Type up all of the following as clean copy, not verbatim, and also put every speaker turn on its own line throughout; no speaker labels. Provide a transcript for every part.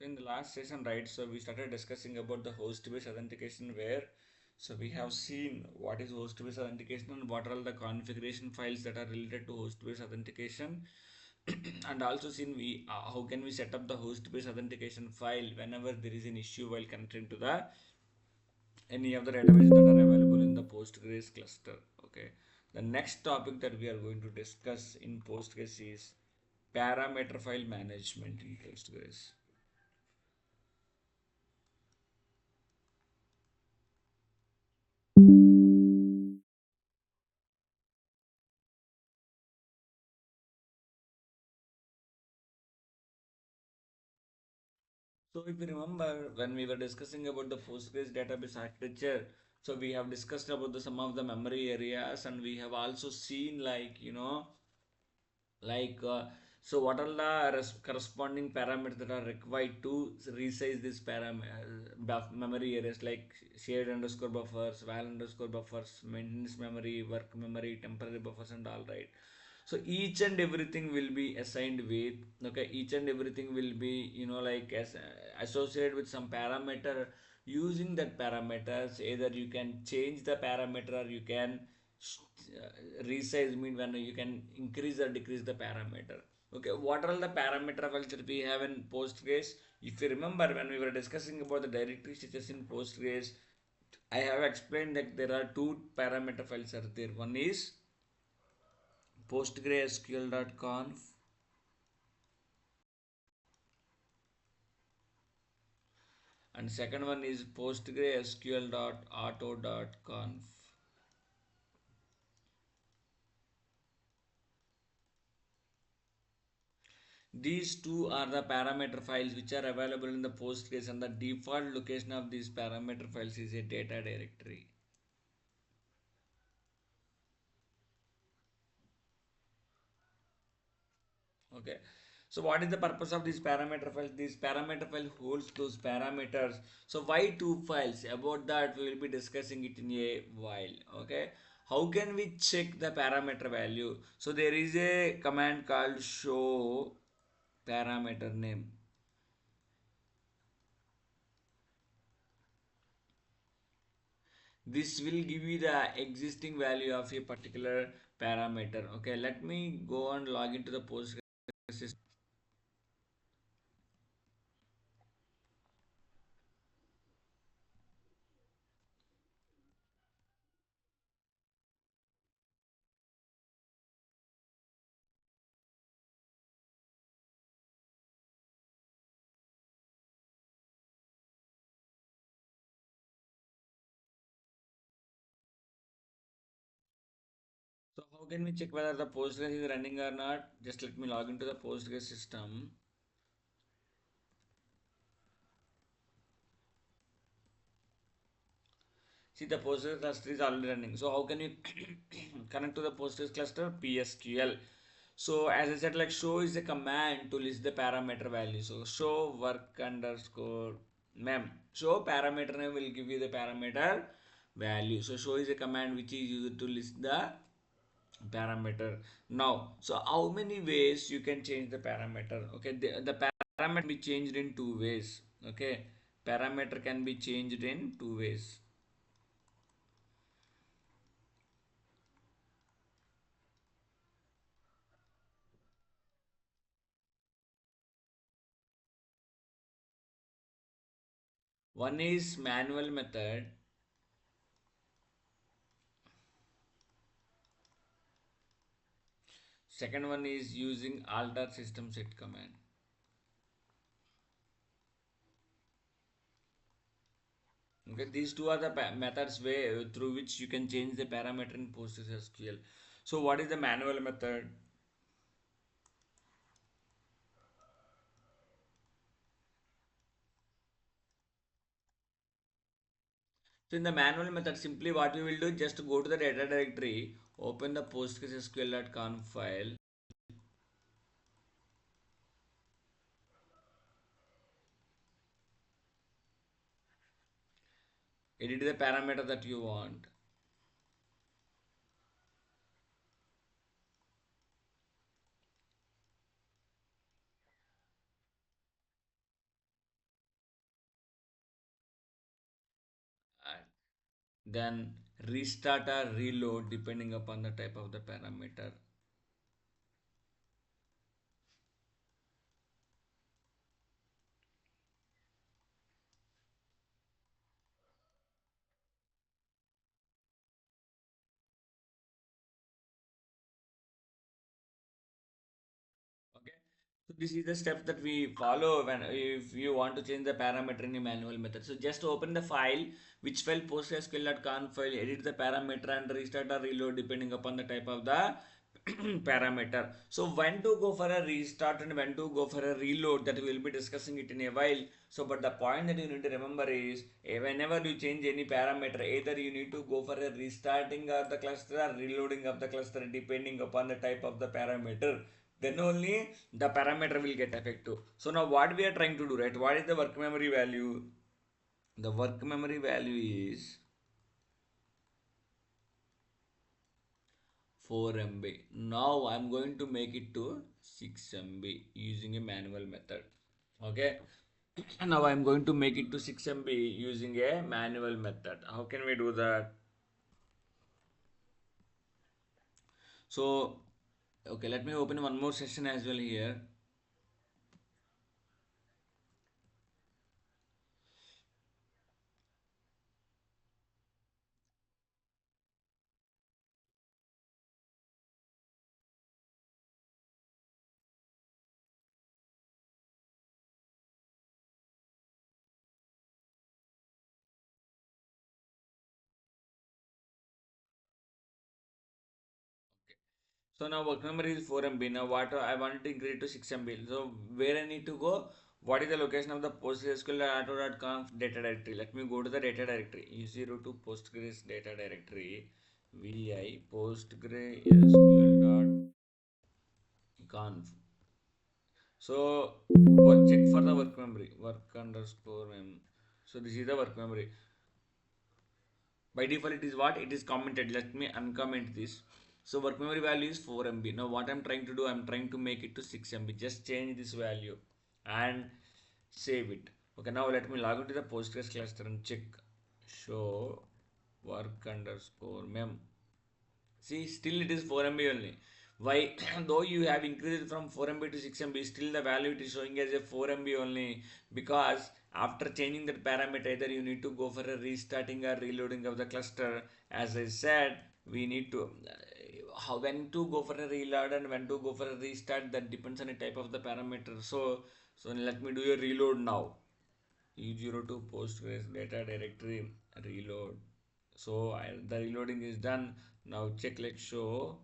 In the last session, right, so we started discussing about the host-based authentication where so we have seen what is host-based authentication and what are all the configuration files that are related to host-based authentication and also seen we how can we set up the host-based authentication file whenever there is an issue while connecting to the any of the databases that are available in the Postgres cluster. Okay. The next topic that we are going to discuss in Postgres is parameter file management in Postgres. So if you remember when we were discussing about the Postgres database architecture, so we have discussed about the some of the memory areas and we have also seen like so what are the corresponding parameters that are required to resize this memory areas like shared underscore buffers, val underscore buffers, maintenance memory, work memory, temporary buffers and all, right? So each and everything will be assigned with, okay, each and everything will be like as associated with some parameter. Using that parameters, either you can change the parameter or you can resize, mean when you can increase or decrease the parameter. Okay, what are all the parameter files that we have in Postgres? If you remember when we were discussing about the directory stitches in Postgres, I have explained that there are two parameter files are there. One is postgresql.conf and second one is postgresql.auto.conf. These two are the parameter files which are available in the Postgres, and the default location of these parameter files is a data directory. Okay. So what is the purpose of these parameter files? This parameter file holds those parameters. So why two files? About that we will be discussing it in a while. Okay. How can we check the parameter value? So there is a command called show parameter name. This will give you the existing value of a particular parameter. Okay, let me go and log into the Postgres system. So how can we check whether the Postgres is running or not? Just let me log into the Postgres system. See, the Postgres cluster is already running. So how can you connect to the Postgres cluster? PSQL. So as I said, like show is a command to list the parameter value. So show work underscore mem. Show parameter name will give you the parameter value. So show is a command which is used to list the parameter. Now, so how many ways you can change the parameter? Okay, the parameter can be changed in two ways. Okay, parameter can be changed in two ways. One is manual method. Second one is using alter system set command. Okay, these two are the methods way through which you can change the parameter in PostgreSQL. So what is the manual method? So in the manual method, simply what we will do, just go to the data directory, open the postgresql.conf file, edit the parameter that you want. then restart or reload depending upon the type of the parameter. Okay. So this is the steps that we follow when if you want to change the parameter in a manual method. So just open the file, which file postgresql.conf file, edit the parameter and restart or reload depending upon the type of the parameter. So when to go for a restart and when to go for a reload, that we will be discussing it in a while. So but the point that you need to remember is whenever you change any parameter, either you need to go for a restarting of the cluster or reloading of the cluster depending upon the type of the parameter, then only the parameter will get effective. So now what we are trying to do, right? What is the work memory value? The work memory value is 4 MB. Now I'm going to make it to 6 MB using a manual method. Okay. Now I'm going to make it to 6 MB using a manual method. How can we do that? So, okay, let me open one more session as well here. So now work memory is 4 MB. Now what I want to increase it to 6 MB. So where I need to go? What is the location of the Postgresql auto.conf data directory? Let me go to the data directory. Easy route to Postgres data directory. Vi postgresql.conf. So check for the work memory. Work underscore mem. So this is the work memory. By default it is what? It is commented. Let me uncomment this. So work memory value is 4 MB. Now what I'm trying to do, I'm trying to make it to 6 MB. Just change this value and save it. Okay, now let me log into the Postgres cluster and check show work underscore mem. See, still it is 4 MB only. Why? Though you have increased from 4 MB to 6 MB, still the value it is showing as a 4 MB only, because after changing that parameter, either you need to go for a restarting or reloading of the cluster. As I said, we need to how when to go for a reload and when to go for a restart, that depends on the type of the parameter. So let me do a reload now. E02 Postgres data directory reload. So the reloading is done. Now check, let's show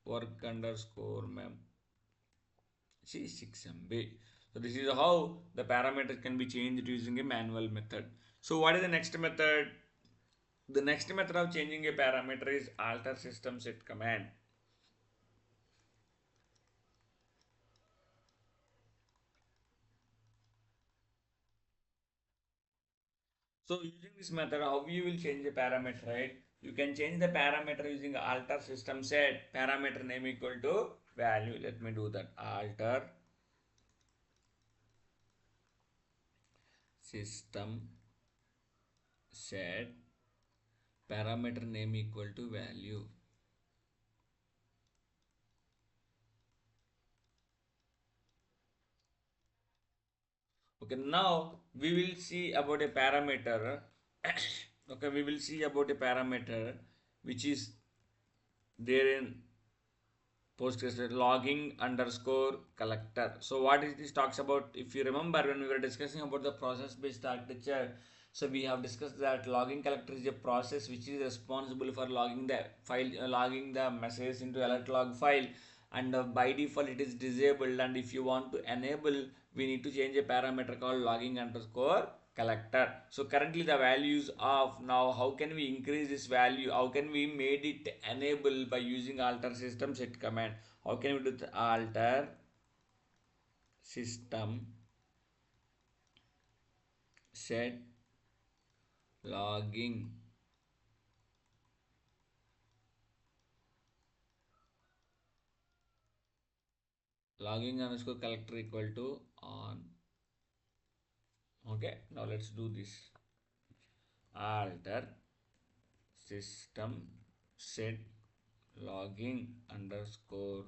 work underscore mem. See 6 MB. So this is how the parameter can be changed using a manual method. So what is the next method? The next method of changing a parameter is alter system set command. So using this method, how you will change the parameter, right? You can change the parameter using alter system set parameter name equal to value. Let me do that. Alter system set parameter name equal to value. Okay, now we will see about a parameter. Okay, we will see about a parameter which is there in Postgres logging underscore collector. So what is this talks about? If you remember when we were discussing about the process based architecture, so we have discussed that logging collector is a process which is responsible for logging the file, logging the messages into alert log file, and by default it is disabled. And if you want to enable, we need to change a parameter called logging underscore collector. So currently the values of now, how can we increase this value? How can we made it enable by using alter system set command? How can we do the alter system set logging logging underscore collector equal to on. Okay, now let's do this. alter system set logging underscore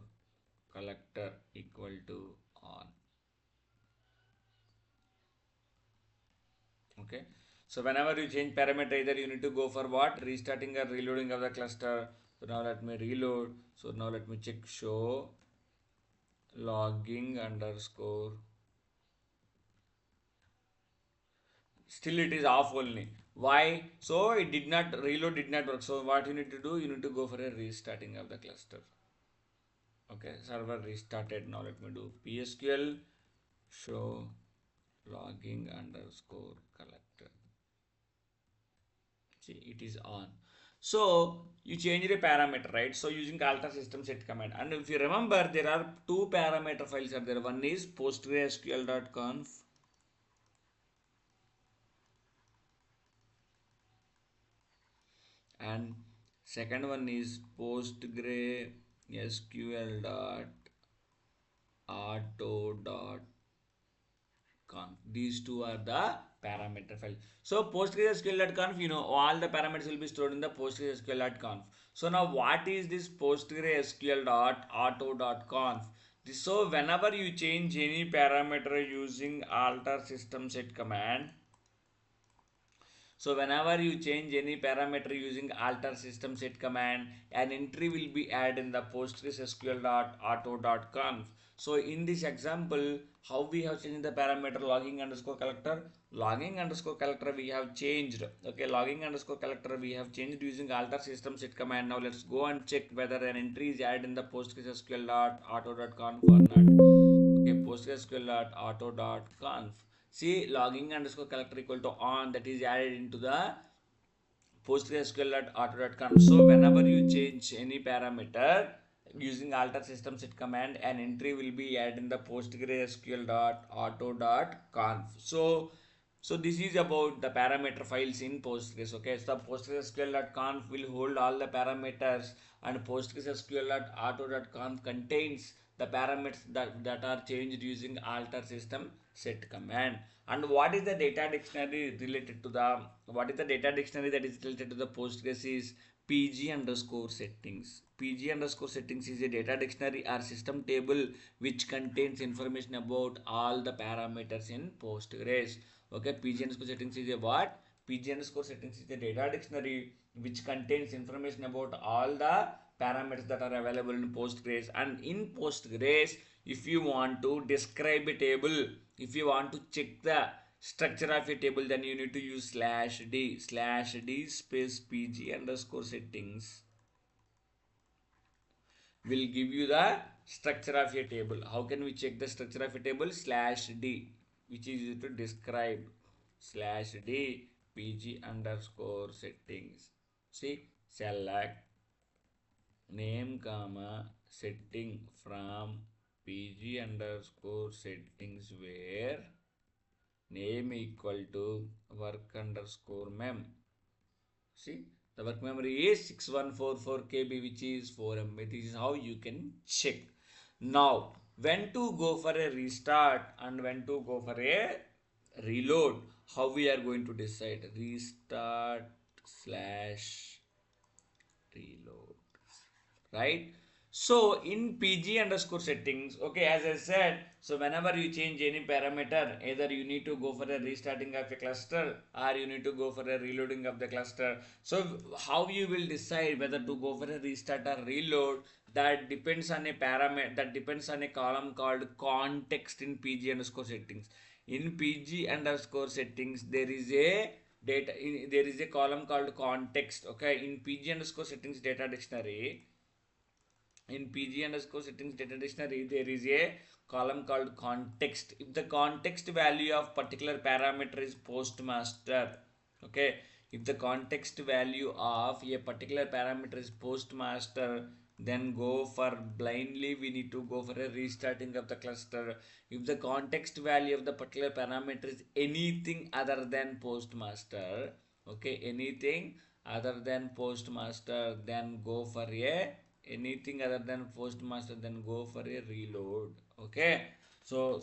collector equal to on. Okay, so whenever you change parameter, either you need to go for what, restarting or reloading of the cluster. So now let me reload. So now let me check show logging underscore, still it is off only. Why? So it did not reload, did not work. So what you need to do, you need to go for a restarting of the cluster. Okay, server restarted. Now let me do psql show logging underscore collector. See, it is on. So you change the parameter, right? So using alter system set command, and if you remember, there are two parameter files are there. One is postgresql.conf, and second one is postgresql.auto.conf. These two are the parameter file. So postgresql.conf, all the parameters will be stored in the postgresql.conf. So now what is this postgresql.auto.conf? So whenever you change any parameter using alter system set command, so whenever you change any parameter using alter system set command, an entry will be added in the postgresql.auto.conf. So in this example, how we have changed the parameter logging underscore collector? Logging underscore collector we have changed. Okay, logging underscore collector we have changed using alter system set command. Now let's go and check whether an entry is added in the postgresql.auto.conf or not. Okay, postgresql.auto.conf. See, logging underscore collector equal to on, that is added into the postgresql.auto.conf. So whenever you change any parameter using alter system set command, an entry will be added in the postgresql.auto.conf. So this is about the parameter files in Postgres. Okay, so postgresql.conf will hold all the parameters, and postgresql.auto.conf contains the parameters that are changed using alter system set command. And what is the data dictionary related to the, what is the data dictionary that is related to the Postgres is pg underscore settings. Pg underscore settings is a data dictionary or system table which contains information about all the parameters in Postgres. Okay, pg underscore settings is a what? Pg underscore settings is a data dictionary which contains information about all the parameters that are available in Postgres. And in Postgres, if you want to describe a table, if you want to check the structure of a table, then you need to use /d space pg underscore settings will give you the structure of a table. How can we check the structure of a table? /d, which is used to describe, /d pg underscore settings. See, select name comma setting from pg underscore settings where name equal to work underscore mem. See, the work memory is 6144 KB, which is 4 MB. This is how you can check. Now, when to go for a restart and when to go for a reload, how we are going to decide? Restart slash reload, right? So in pg underscore settings, okay, as I said, so whenever you change any parameter, either you need to go for a restarting of a cluster or you need to go for a reloading of the cluster. So how you will decide whether to go for a restart or reload, that depends on a parameter, that depends on a column called context in pg underscore settings. In pg underscore settings, there is a there is a column called context. Okay, in pg underscore settings data dictionary, in pg underscore settings data dictionary, there is a column called context. If the context value of particular parameter is postmaster, okay, if the context value of a particular parameter is postmaster, then go for blindly we need to go for a restarting of the cluster. If the context value of the particular parameter is anything other than postmaster, okay, anything other than postmaster, then go for a anything other than postmaster, then go for a reload. Okay, So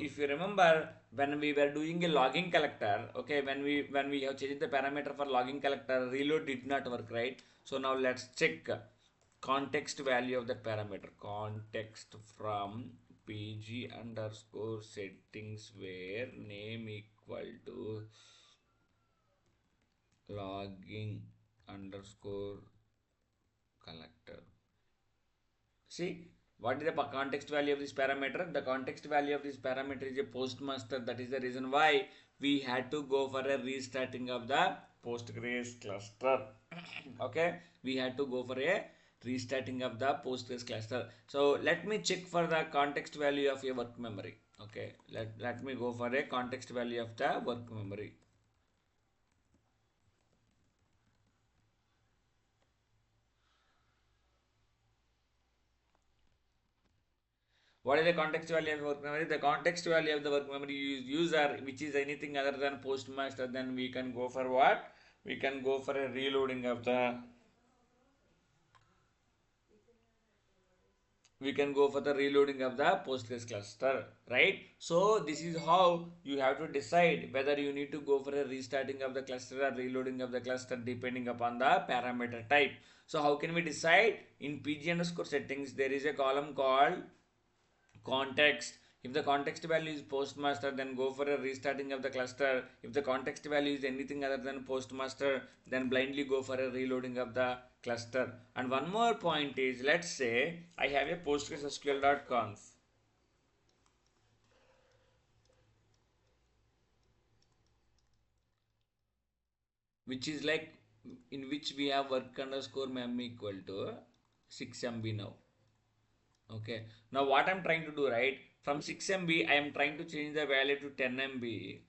if you remember, when we were doing a logging collector, okay, when we have changed the parameter for logging collector, reload did not work, right? So now let's check context value of that parameter. Context from pg underscore settings where name equal to logging underscore collector. See, what is the context value of this parameter? The context value of this parameter is a postmaster. That is the reason why we had to go for a restarting of the Postgres cluster. Okay, we had to go for a restarting of the Postgres cluster. So let me check for the context value of your work memory. Okay, let me go for a context value of the work memory. What is the context value of work memory? The context value of the work memory user, which is anything other than postmaster, then we can go for what? We can go for a reloading of the. We can go for the reloading of the Postgres cluster, right? So this is how you have to decide whether you need to go for a restarting of the cluster or reloading of the cluster depending upon the parameter type. So how can we decide? In pg underscore settings, there is a column called context. If the context value is postmaster, then go for a restarting of the cluster. If the context value is anything other than postmaster, then blindly go for a reloading of the cluster. And one more point is, let's say I have a postgresql.conf, which is like, in which we have work underscore mem equal to 6 MB now. Okay, now what I'm trying to do, right, from 6 MB I am trying to change the value to 10 MB.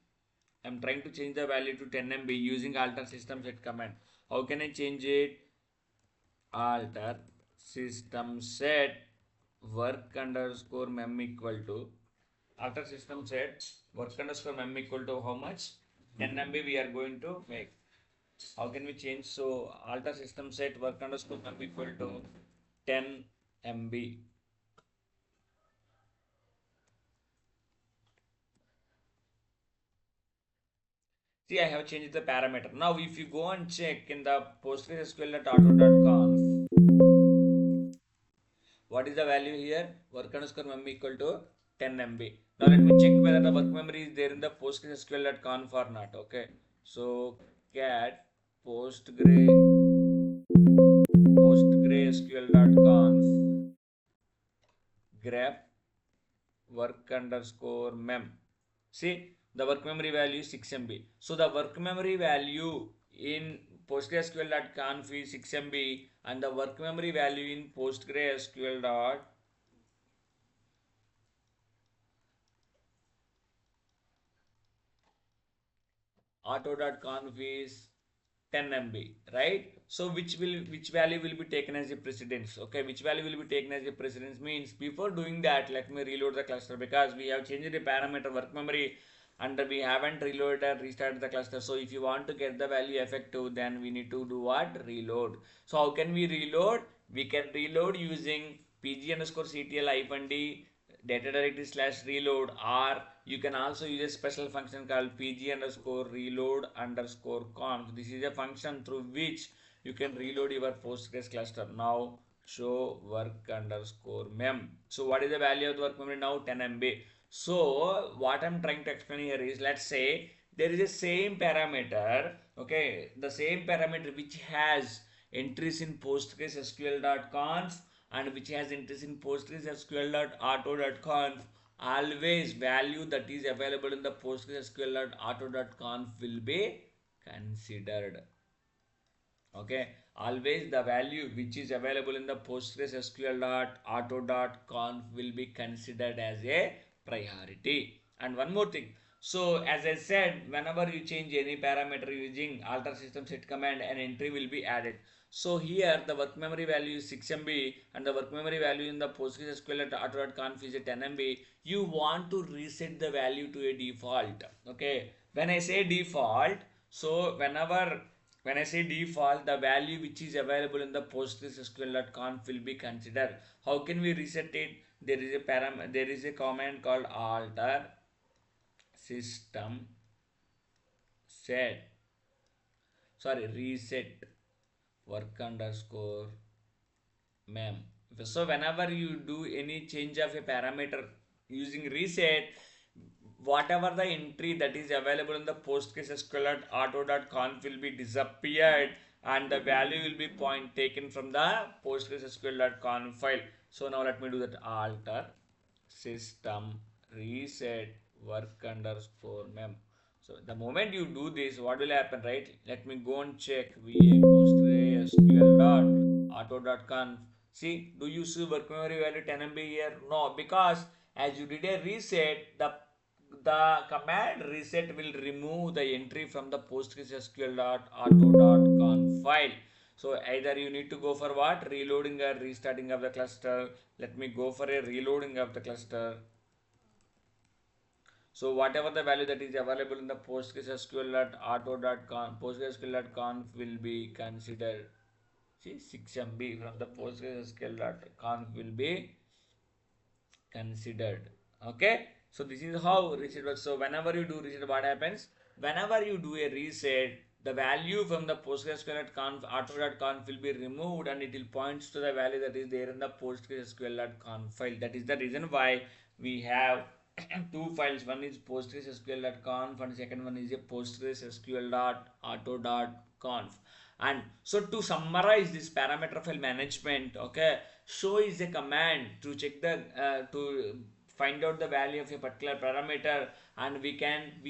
I'm trying to change the value to 10 MB using alter system set command. How can I change it? Alter system set work underscore mem equal to, alter system set work underscore mem equal to how much? 10 MB we are going to make. How can we change? So alter system set work underscore mem equal to 10 MB. See, I have changed the parameter. Now, if you go and check in the postgresql.auto.conf, what is the value here? Work underscore mem equal to 10 MB. Now, let me check whether the work memory is there in the postgresql.conf or not. Okay. So, cat postgresql.conf grep work underscore mem. See, the work memory value is 6 MB. So the work memory value in postgresql.conf is 6 MB, and the work memory value in postgresql.auto.conf is 10 MB, right? So which value will be taken as a precedence? Okay, which value will be taken as a precedence means, before doing that, let me reload the cluster, because we have changed the parameter work memory and we haven't reloaded and restarted the cluster. So if you want to get the value effective, then we need to do what? Reload. So how can we reload? We can reload using pg underscore ctl hyphen d data directory slash reload, or you can also use a special function called pg underscore reload underscore conf. This is a function through which you can reload your Postgres cluster. Now show work underscore mem. So what is the value of the work memory now? 10 MB. So what I'm trying to explain here is, let's say there is a same parameter, okay, the same parameter which has entries in postgresql.conf and which has entries in postgresql.auto.conf. Always value that is available in the postgresql.auto.conf will be considered. Okay, always the value which is available in the postgresql.auto.conf will be considered as a priority. And one more thing, so as I said, whenever you change any parameter using alter system set command, an entry will be added. So here the work memory value is 6 MB and the work memory value in the postgresql.auto.conf is 10 MB. You want to reset the value to a default. Okay, when I say default, so when I say default, the value which is available in the postgresql.conf will be considered. How can we reset it? there is a command called alter system set, sorry, reset work underscore mem. So whenever you do any change of a parameter using reset, whatever the entry that is available in the postgresql auto.conf will be disappeared, and the value will be point taken from the postgresql.conf file. So now let me do that. Alter system reset work underscore mem. So the moment you do this, what will happen, right? Let me go and check va postgresql dot auto dot conf. See, do you see work memory value 10 MB here? No, because as you did a reset, the command reset will remove the entry from the postgresql dot auto dot conf file. So either you need to go for what? Reloading or restarting of the cluster. Let me go for a reloading of the cluster. So whatever the value that is available in the postgresql.auto.conf, postgresql.conf will be considered. See, 6 MB from the postgresql.conf will be considered. Okay, so this is how reset works. So whenever you do reset, what happens? Whenever you do a reset, the value from the postgresql.conf auto.conf will be removed, and it will points to the value that is there in the postgresql.conf file. That is the reason why we have two files. One is postgresql.conf and second one is a postgresql.auto.conf. And so to summarize this parameter file management, okay, show is a command to check the to find out the value of a particular parameter, and we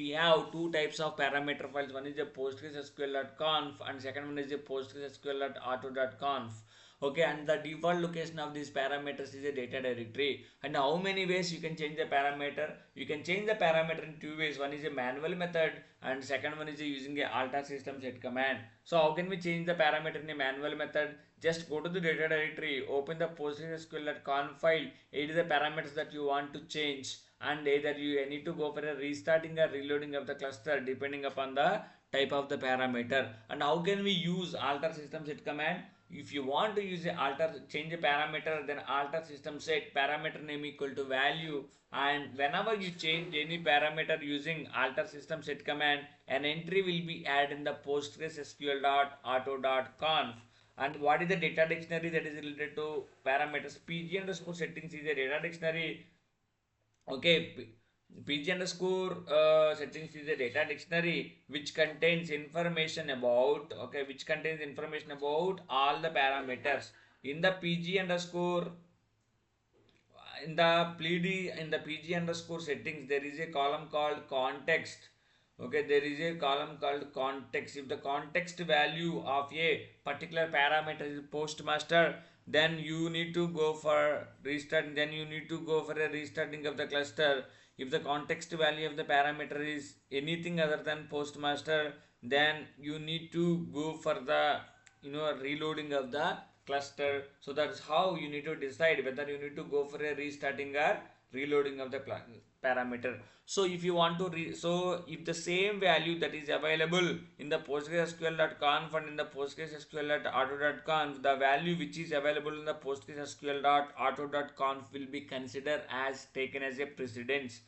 have two types of parameter files. One is a postgresql.conf and second one is a postgresql.auto.conf. Okay, and the default location of these parameters is a data directory. And how many ways you can change the parameter? You can change the parameter in two ways. One is a manual method and second one is using a alter system set command. So how can we change the parameter in a manual method? Just go to the data directory, open the postgresql.conf file, either the parameters that you want to change, and either you need to go for a restarting or reloading of the cluster depending upon the type of the parameter. And how can we use alter system set command? If you want to use a alter change a parameter, then alter system set parameter name equal to value, and whenever you change any parameter using alter system set command, an entry will be added in the postgresql.auto.conf. And what is the data dictionary that is related to parameters? Pg underscore settings is a data dictionary. Okay, pg underscore settings is a data dictionary which contains information about, okay, which contains information about all the parameters. In the pg underscore in the pg underscore settings, there is a column called context. Okay, there is a column called context. If the context value of a particular parameter is postmaster, then you need to go for restart, then you need to go for a restarting of the cluster. If the context value of the parameter is anything other than postmaster, then you need to go for the reloading of the cluster. So that's how you need to decide whether you need to go for a restarting or reloading of the parameter. So if you want to so if the same value that is available in the postgresql.conf and in the postgresql.auto.conf, the value which is available in the postgresql.auto.conf will be considered as taken as a precedence.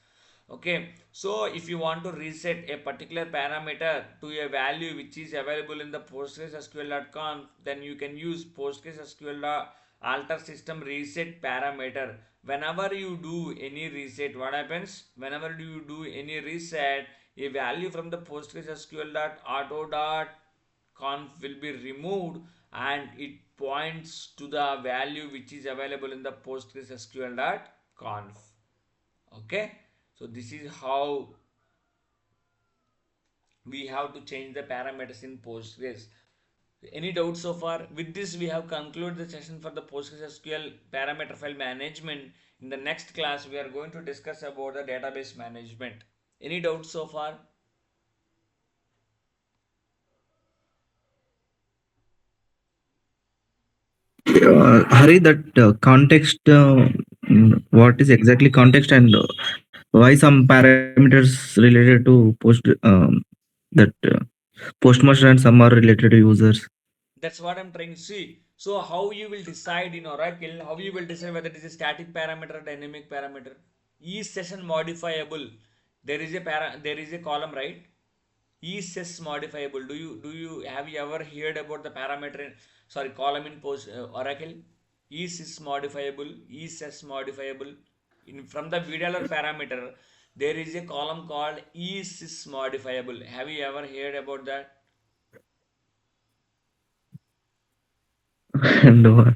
Okay, so if you want to reset a particular parameter to a value which is available in the postgresql.conf, then you can use postgresql alter system reset parameter. Whenever you do any reset, what happens? Whenever you do any reset, a value from the postgresql.auto.conf will be removed, and it points to the value which is available in the postgresql.conf. Okay, so this is how we have to change the parameters in postgres. Any doubts so far? With this we have concluded the session for the postgresql parameter file management. In the next class we are going to discuss about the database management. Any doubts so far?
Hari, that context, what is exactly context, and why some parameters related to that postmaster and some are related to users?
That's what I'm trying to see. So how you will decide in Oracle, how you will decide whether it is a static parameter or dynamic parameter? Each session modifiable. There is a column, right? Each is modifiable. Do you have you ever heard about the parameter sorry, column in post Oracle? Each is modifiable. Each is modifiable. In from the VDLR parameter, there is a column called each is modifiable. Have you ever heard about that?
No.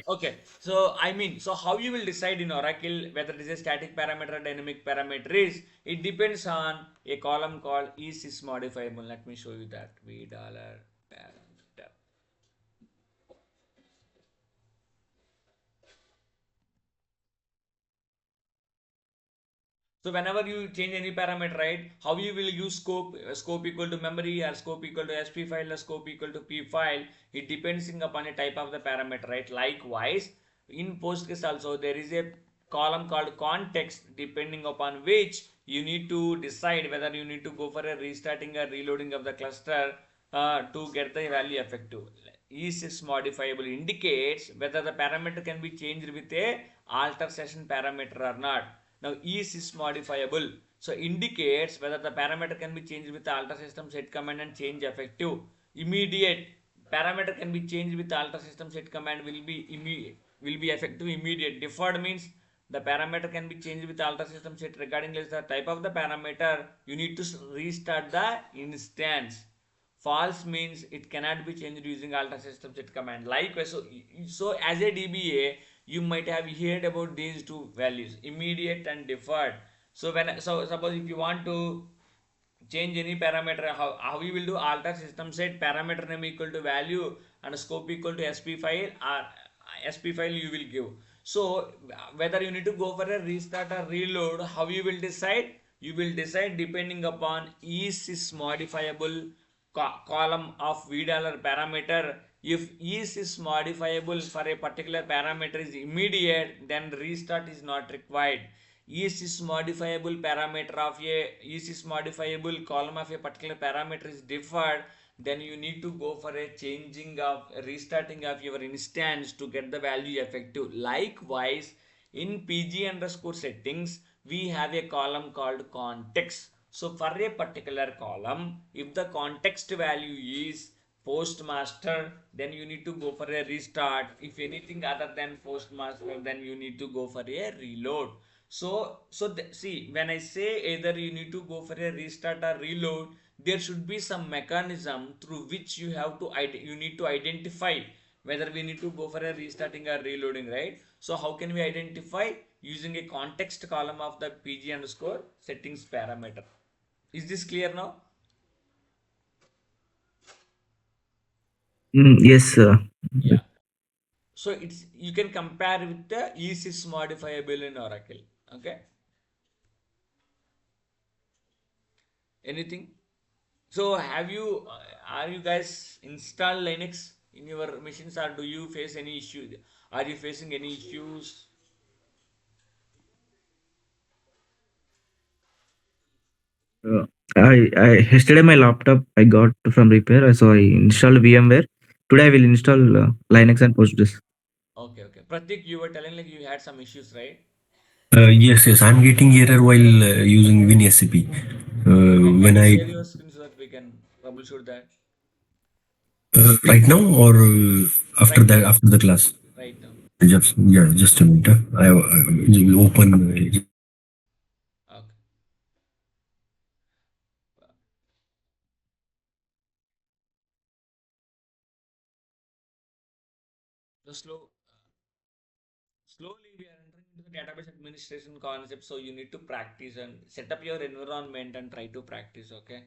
Okay, so I mean, so how you will decide in Oracle whether it is a static parameter or dynamic parameter is it depends on a column called is modifiable. Let me show you that v dollar parameter. So whenever you change any parameter, right, how you will use scope, scope equal to memory or scope equal to SP file or scope equal to P file, it depends upon a type of the parameter, right? Likewise, in Postgres also there is a column called context depending upon which you need to decide whether you need to go for a restarting or reloading of the cluster to get the value effective. Is modifiable indicates whether the parameter can be changed with a alter session parameter or not. Now is modifiable, so indicates whether the parameter can be changed with the alter system set command and change effective. Immediate parameter can be changed with the alter system set command will be immediate, will be effective immediate. Deferred means the parameter can be changed with alter system set regarding the type of the parameter. You need to restart the instance. False means it cannot be changed using alter system set command. Likewise, so as a DBA, you might have heard about these two values, immediate and deferred. So suppose if you want to change any parameter, how you will do alter system set parameter name equal to value and scope equal to sp file or sp file you will give. So whether you need to go for a restart or reload, how you will decide? You will decide depending upon is modifiable column of VDollar parameter. If is modifiable for a particular parameter is immediate, then restart is not required. Is modifiable parameter of a is modifiable column of a particular parameter is deferred, then you need to go for a changing of restarting of your instance to get the value effective. Likewise, in pg underscore settings we have a column called context. So for a particular column, if the context value is postmaster, then you need to go for a restart. If anything other than postmaster, then you need to go for a reload. See, when I say either you need to go for a restart or reload, there should be some mechanism through which you need to identify whether we need to go for a restarting or reloading, right? So how can we identify? Using a context column of the pg underscore settings parameter. Is this clear now?
Yes.
Yeah. So it's you can compare with the is modifiable in Oracle. Okay. Anything? So have you are you guys installed Linux in your machines, or do you face any issue? Are you facing any issues?
Uh, I yesterday my laptop I got from repair, so I installed VMware. Today I will install Linux and Postgres.
Okay, okay. Pratik, you were telling like you had some issues, right?
Yes, yes, I'm getting error while using WinSCP.
Can
When
you
I
share your screen so that we can troubleshoot that
right now or after
right
that
now?
after the class.
Right now.
Just yeah, just a minute. I will open.
Okay. So slowly we are entering into the database administration concept. So you need to practice and set up your environment and try to practice. Okay.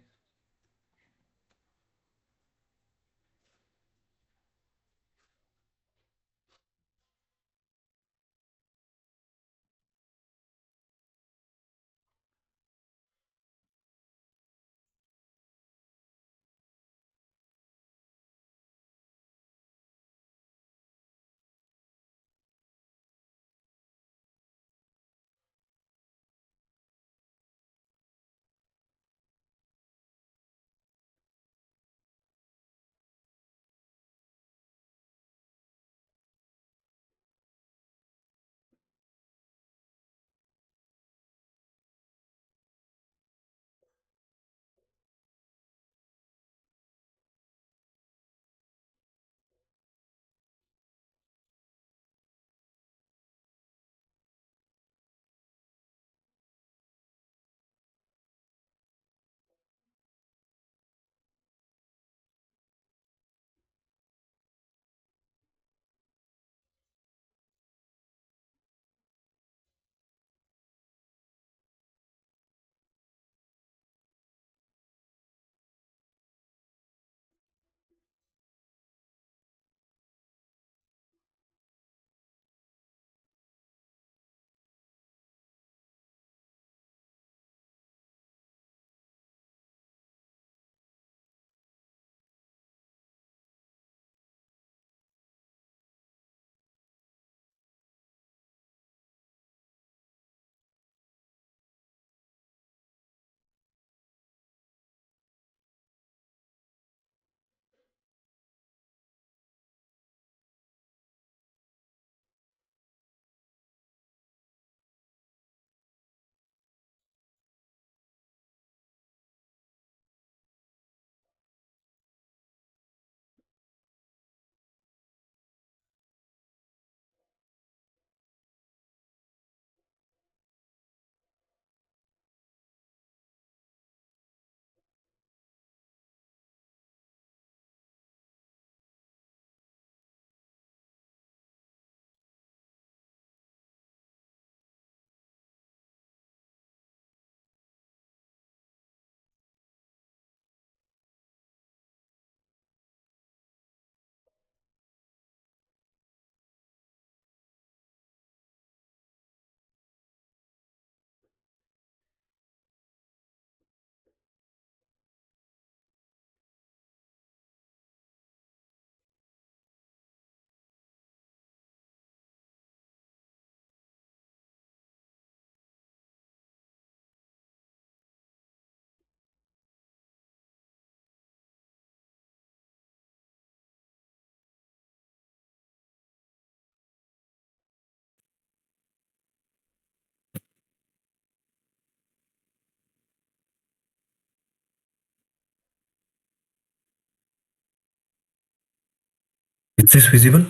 Is this visible?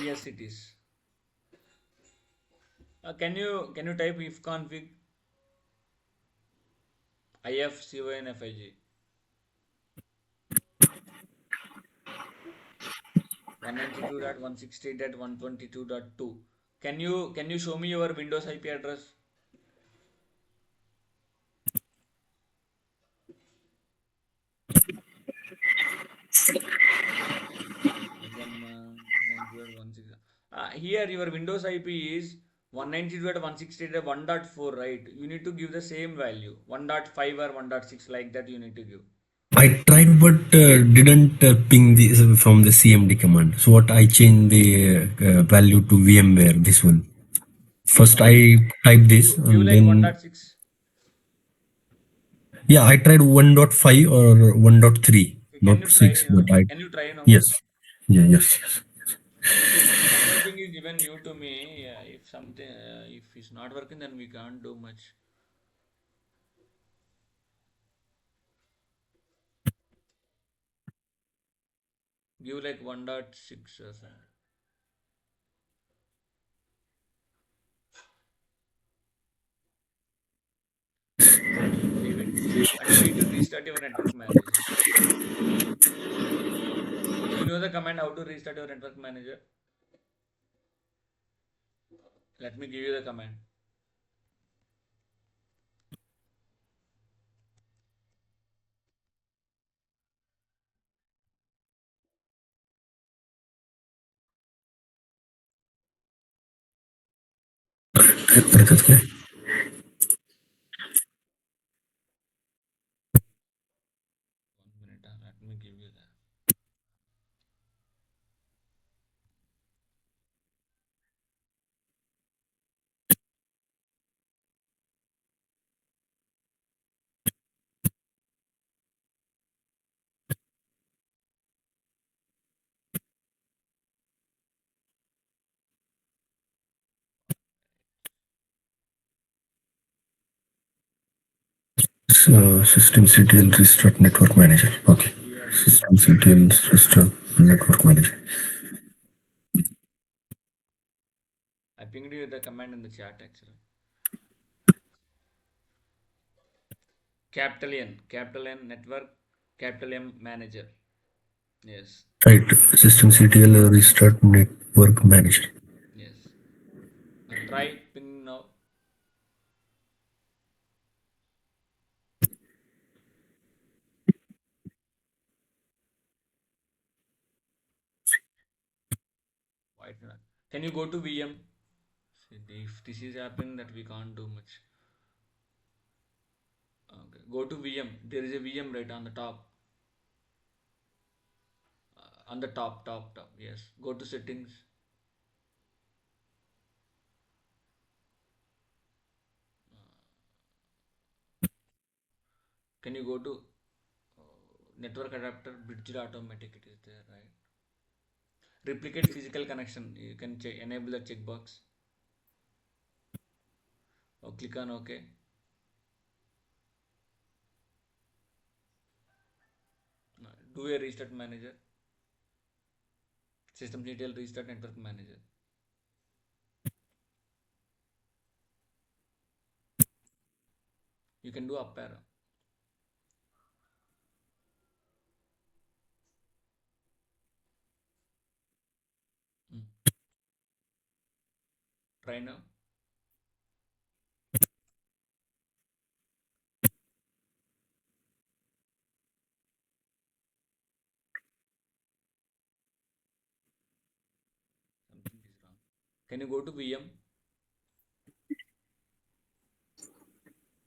Yes, it is. Can you type if config ifconfig 192.168.122.2? Can you show me your Windows IP address? One 192.16. Here your Windows IP is 192.168.1.4, right? You need to give the same value, 1.5 or 1.6, like that you need to give.
I tried, but didn't ping this from the CMD command. So what I changed the value to VMware. This one. First,
No,
I type this,
give
and
like
then
1.6.
yeah, I tried 1.5 or 1.3,
Okay, can
not
you try?
6, but I
Can you try now?
yes, yeah, yes, yes.
See, networking is even new to me. Yeah, if something, if it's not working, then we can't do much. Give like 1.6 or something. Save it. And you need to restart your network manager. Do you know the command how to restart your network manager? Let me give you the command.
Okay.
One minute. Let me give you that.
Systemctl restart network manager. Okay.
Yes, yes.
Systemctl restart network manager.
I pinged you the command in the chat actually. Capital N network, capital M manager. Yes,
Right. Systemctl restart network manager.
yes. Try ping now. Why not? Can you go to VM? See, if this is happening, that we can't do much. Okay. Go to VM. There is a VM right on the top. On the top. Yes. Go to settings. Can you go to network adapter bridge automatic? It is there, right? Replicate physical connection. You can enable the checkbox or click on OK. Do a restart manager. System detail restart network manager. You can do up arrow. Mm. Try now. Something is wrong. Can you go to VM?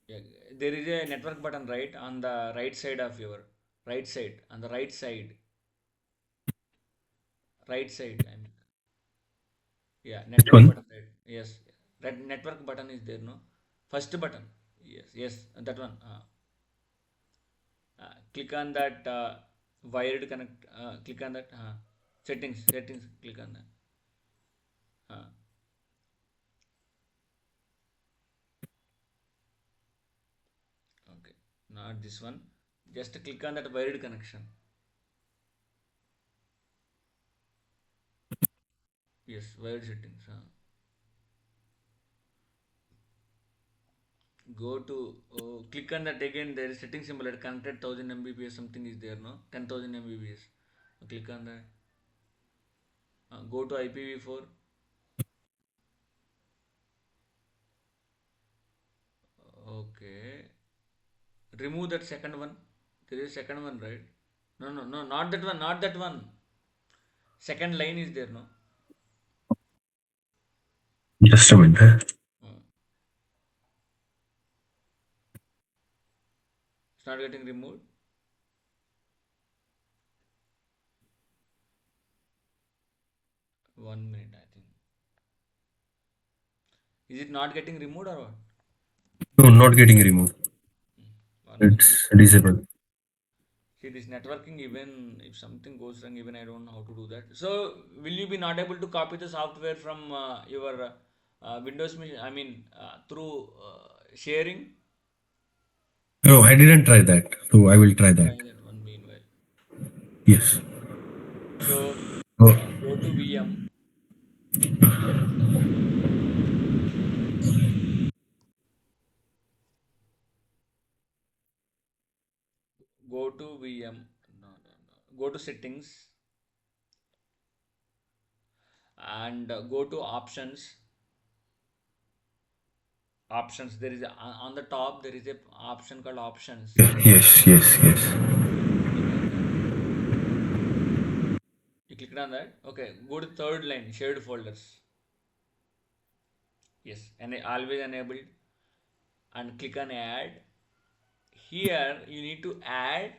Yeah, there is a network button right on the right side of your right side. On the right side. I mean, yeah,
Which
network
one?
button. Right. Yes, that network button is there. No, first button. Yes, that one. Click on that wired connect. Click on that. Settings. Click on that. Uh, okay, not this one. Just click on that wired connection. Yes, wired settings. Go to click on that again. There is setting symbol at connected 1000 Mbps. Something is there, no? 10,000 Mbps. Click on that. Go to IPv4. Okay. Remove that second one. There is second one, right? No, no, no, not that one, not that one. Second line is there, no?
Just a minute. Huh?
Uh, it's not getting removed. 1 minute, I think. Is it not getting removed or what?
No, not getting removed.
1 minute.
It's disabled.
See, this networking, even if something goes wrong, even I don't know how to do that. So, will you be not able to copy the software from your Windows machine? I mean, through sharing?
No, I didn't try that. So I will try that.
Try that one meanwhile.
Yes.
So,
Oh,
go to VM, go to VM, no, no, no. Go to settings and go to options. Options. There is on the top. There is a option called options.
yes, yes, yes.
Click on that. You clicked on that. Okay. Go to third line. Shared folders. Yes. And always enabled. And click on add. Here you need to add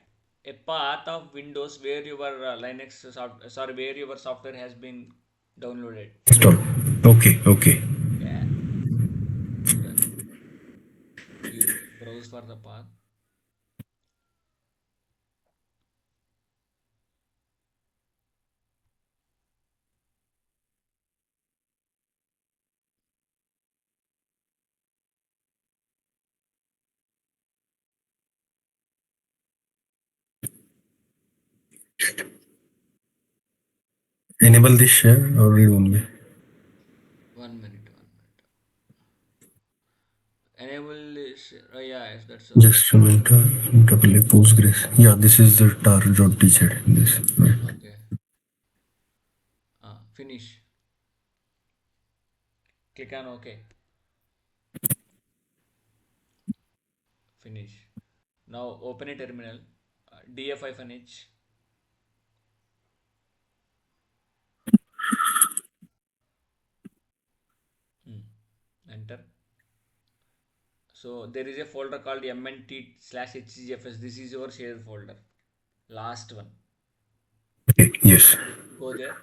a path of Windows where your Linux sorry, where your software has been downloaded.
Stop. Okay, okay.
Yeah. Do that. You browse for the path.
Enable this share or remove it.
1 minute. 1 minute. Enable is yeah, yes, that's
Just a minute. Double A Postgres. Yeah, this is the tar job teacher. This. Right.
okay. Finish. Click on OK. Finish. Now open a terminal. df-h. Enter. So there is a folder called mnt/hcgfs. This is your shared folder. Last one.
Okay. Yes.
Go there.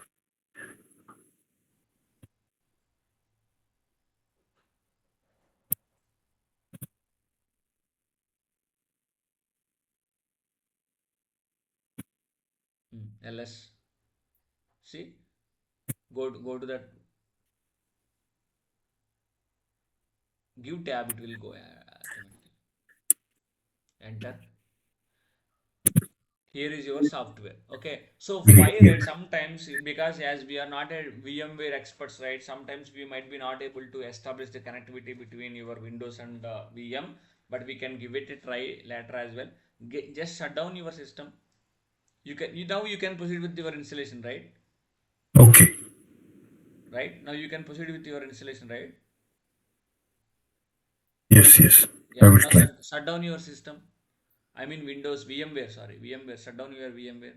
ls. See. Go to that. Give tab. It will go automatically. Enter. Here is your software. Okay, so why,
Okay.
right?
Yes.
Sometimes, because as we are not a VMware experts, right, sometimes we might be not able to establish the connectivity between your Windows and VM, but we can give it a try later as well. Just shut down your system. Now you can proceed with your installation, right?
Okay.
Right, now you can proceed with your installation, right?
Yes. Yes. I
Yeah,
will
now
try.
shut down your system. I mean Windows, VMware, sorry, VMware. Shut down your VMware.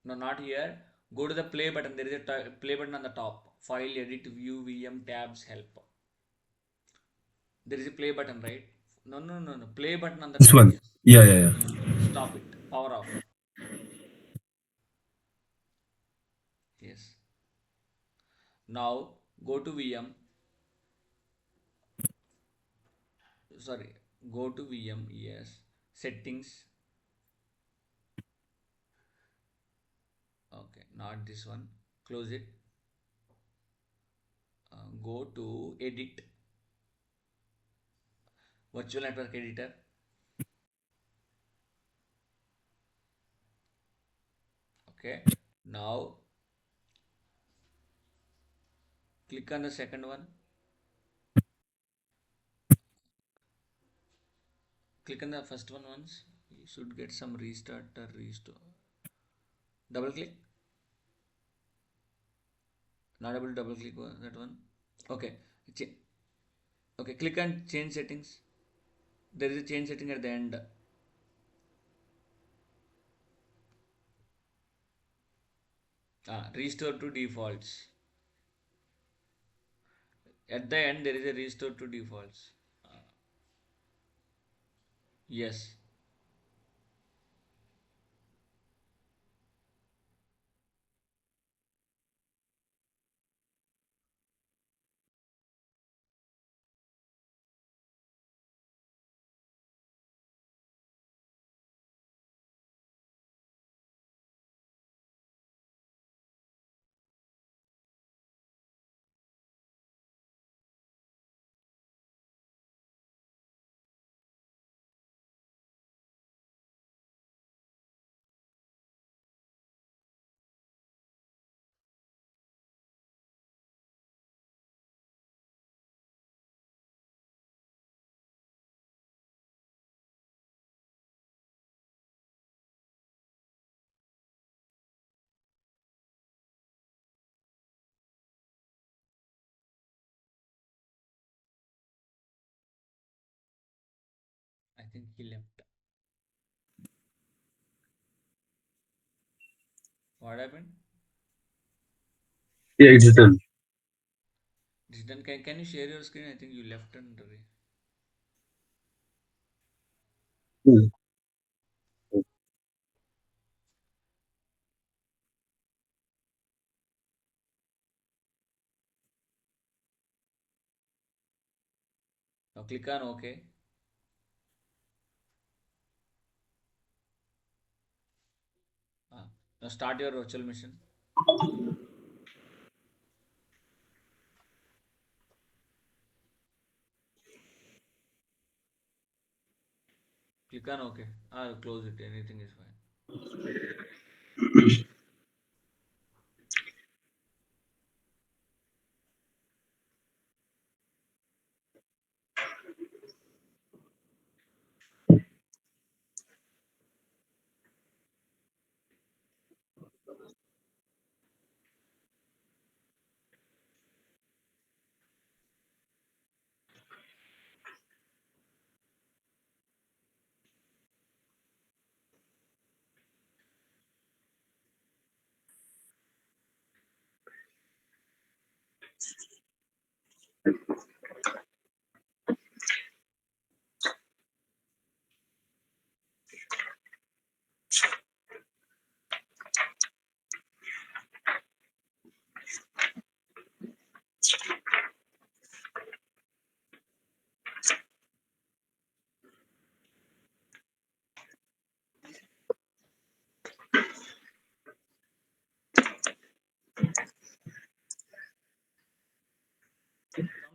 No, not here. Go to the play button. There is a play button on the top. File, edit, view, VM, tabs, help. There is a play button, right? No, no, no, no. Play button on the
This
top.
one.
Yes.
Yeah. Yeah. Yeah.
Stop it. Power off. Yes. Now go to VM. Sorry. Go to VM. Yes. Settings. Okay. Not this one. Close it. Go to edit. Virtual network editor. Okay. Now Click on the second one. Click on the first one once. You should get some restart or restore. Double click. Not able to double click that one. Okay. Okay. Click on change settings. There is a change setting at the end. Restore to defaults. At the end, there is a restore to defaults. Yes. I think he left. What happened?
Yeah, it's done.
Can you share your screen? I think you left and
Hmm.
now click on OK. Uh, Now start your virtual machine. Click on OK. I'll close it. Anything is fine.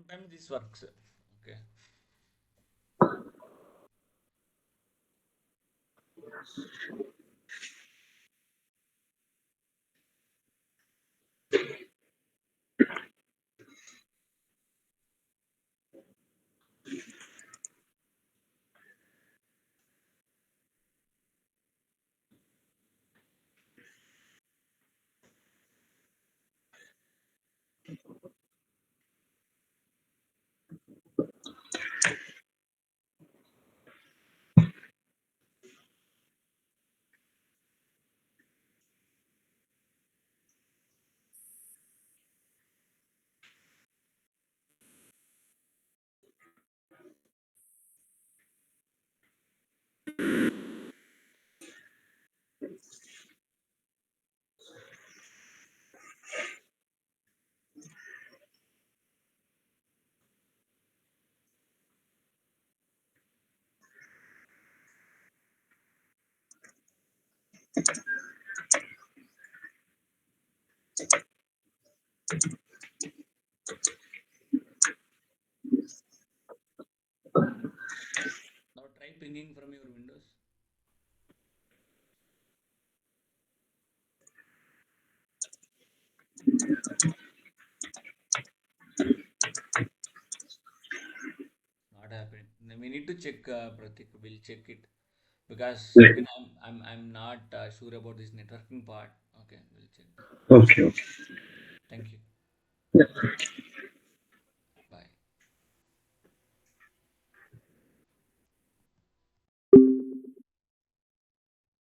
Sometimes this works. Okay. Now try pinging from your Windows. We need to check, Pratik. We'll check it because
Like,
even I'm not sure about this networking part. Okay, we'll check.
okay, okay.
Thank you.
Yeah.